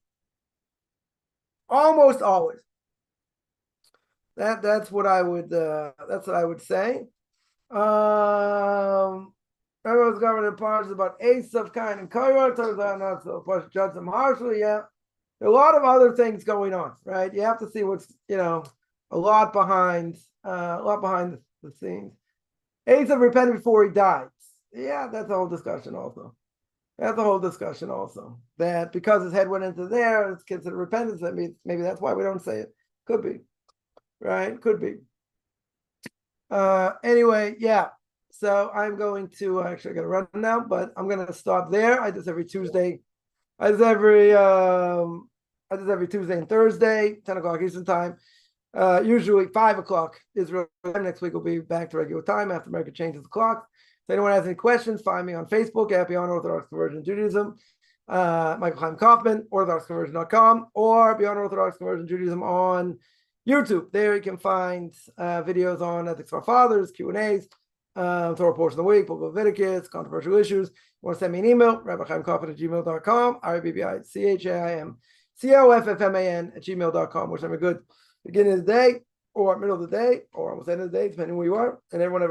Almost always. That's what I would say. Everyone's government parts about Esav, Cain, and Korah. Turns out not so. Plus, judge them harshly. Yeah, there are a lot of other things going on, right? You have to see what's a lot behind the scenes. Esav repented before he died. Yeah, that's a whole discussion also. That because his head went into there, it's considered repentance. That means maybe that's why we don't say it. Could be, right? Could be. Anyway, yeah. So I'm going to actually I got to run now, but I'm going to stop there. I just every Tuesday. Every Tuesday and Thursday, 10 o'clock Eastern time. Usually 5 o'clock Israel time. Next week will be back to regular time after America changes the clock. If anyone has any questions, find me on Facebook at Beyond Orthodox Conversion Judaism. Michael Chaim Coffman, orthodoxconversion.com, or Beyond Orthodox Conversion Judaism on YouTube. There you can find videos on ethics for our fathers, Q&As, Torah portion of the week, Book of Leviticus, controversial issues. You want to send me an email, rabbichaimcoffman@gmail.com, RABBICHAIMCOFFMAN@gmail.com. Wish them a good beginning of the day, or middle of the day, or almost end of the day, depending on where you are. And everyone have